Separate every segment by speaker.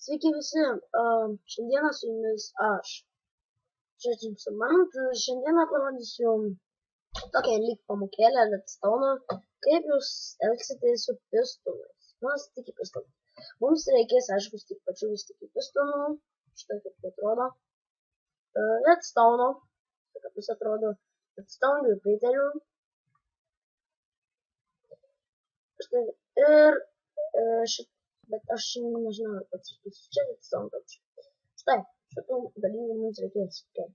Speaker 1: Sveiki visi, šiandieną su jumis aš, Džordžius Mant. Šiandieną parodysiu tokią lyg pamokėlę Redstone, kaip jūs elgsitės su pistonais. Nu, sticky pistonai. Mums reikės, aišku, tik pačių sticky pistonų. Štai kaip atrodo. Redstone, kaip jis atrodo. Redstone repeaterių. Štai ir bet aš nežinau, ar pats iškysiu čia Redstone toks. Štai, šitų dalykų mums reikės. Okay.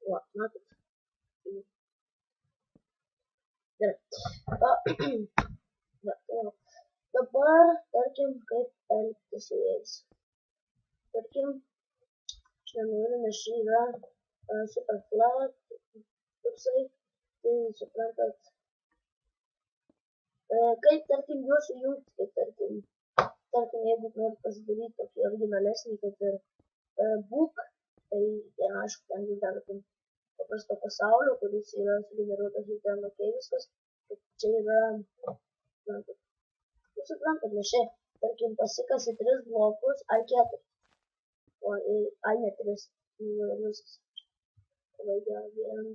Speaker 1: Va, matot. Gerai. Dabar, tarkim, kaip elgtis su jais. Tarkim, čia norime, šį yra super flat, toksai, tai suprantat, kaip, tarkim, juos sujungti, kaip, tarkim, jeigu nori pasidaryti tokį originalesnį, kaip ir book, tai, aišku, ten jūs darote paprasto pasaulio, kuris yra sugeneruotas ir ten ok viskas, bet čia yra, suprantat, nes čia, tarkim, pasikasi 3 blokus, ai 4, ai ne 3, viskas. Pabaigia 1,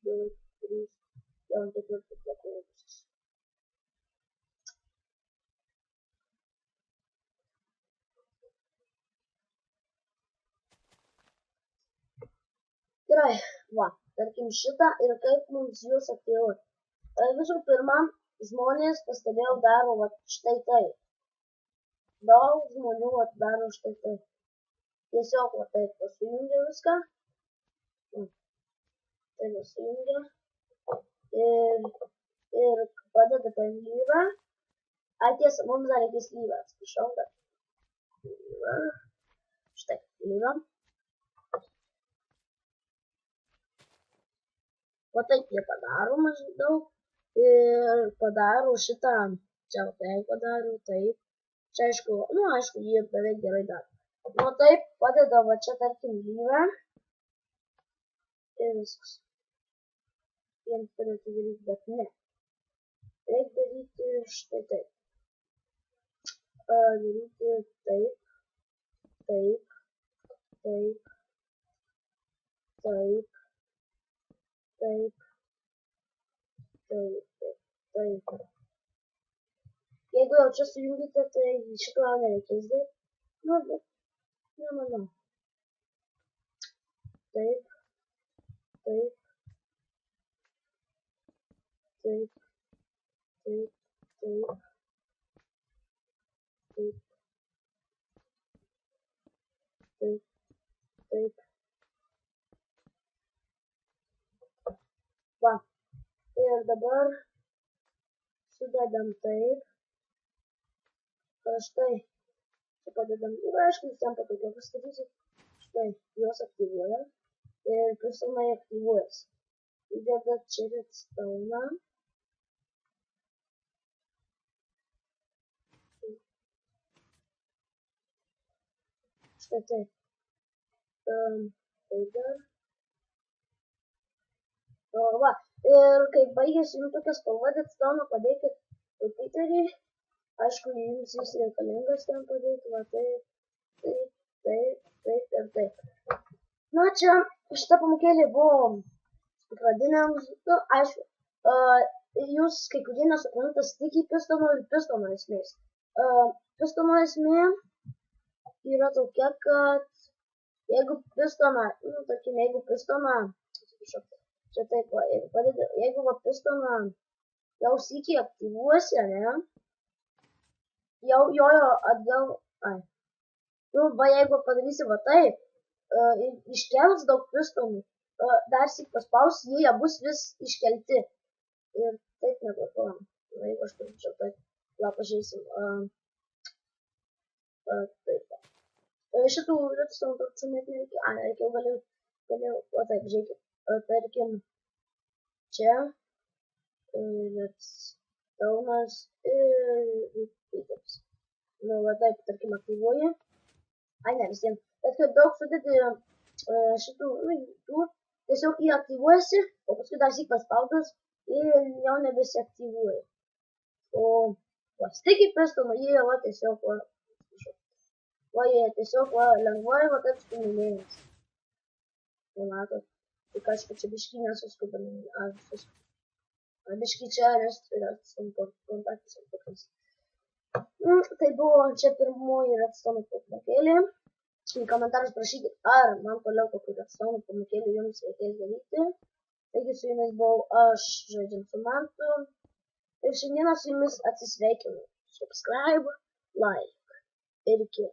Speaker 1: 2, 3, jau 4 blokų viskas. Gerai, va, tarkim šitą ir kaip mums juos aktyvuoti. Visų pirma, žmonės pastebėjau daro va, štai taip. Daug žmonių va, daro štai taip. Tiesiog va, taip pasijungia viską. Taip pasijungia. Ir padeda ten lyvą. Ai tiesa, mums dar reikės lyvą, atsiprašau, dar. Lyvą. Štai, lyvą. O taip jie padaro maždaug ir padaro šitą, čia taip padaro, taip, čia aišku, nu aišku, jie beveik gerai daro. Nu taip padeda va čia tarkim lyvą ir viskas. Jiems turėtų daryti, bet ne. Reikia daryti štai taip. Daryti taip, taip, taip, taip. Taip, taip, taip, taip. Jeigu jau čia sujungite, tai šito nereikės daryti. Nu, bet nemanau. Taip, taip, taip, taip, taip, taip, taip, taip. Va. Ir dabar sudedam taip. Štai. Čia padedam. Ir aišku, visiems patogiau pastatysiu. Štai. Juos aktyvuoja. Ir pistonai aktyvuojas. Įdedat čia redstone. Štai taip. Tai dar. Va. Ir kai baigėsi jums tokia spalva redstone, padėkit repeaterį. Aišku, jums jis reikalingas ten padėti, va taip, taip, taip, taip ir taip. Na, čia šita pamokėlė buvo pradiniams, nu, aišku, jūs kai kurie nesuprantate sticky pistonų ir pistono esmės. Pistono esmė yra tokia, kad jeigu pistoną, nu, tarkim, jeigu pistoną, čia taip, va, jeigu va pistoną jau sykį aktyvuosi, ne? Jau jojo atgal, nu, va, jeigu padarysi va taip, iškels daug pistonų, dar syk paspaus, jie bus vis iškelti. Ir taip nevartojam. Jeigu aš turėčiau taip, va, pažiūrėsim. Taip. Šitų redstone tokių net nereikia, reikia galiu, va taip, žiūrėkit, tarkim, čia, redstone'as ir repeaters. Nu, va taip, tarkim, aktyvuoji. Ai, ne, visiems. Bet kad daug sudėti šitų, nu, tiesiog jį aktyvuojasi, o paskui dar syk paspaudus ir jau nebesiaktyvuoja. O va, sticky pistonai, jie va tiesiog, va, va jie tiesiog va lengvai va taip stuminėjas. Matot, tik aišku, čia biškį nesuskubame, biškį čia redstone kontaktas tokias. Tai buvo čia pirmoji redstone pamokėlė. Į komentarus prašykit, ar man toliau kokių redstone pamokėlių jums reikės daryti. Taigi su jumis buvau aš, Žaidžiam su Mantu. Ir šiandieną su jumis atsisveikinu. Subscribe, like ir iki.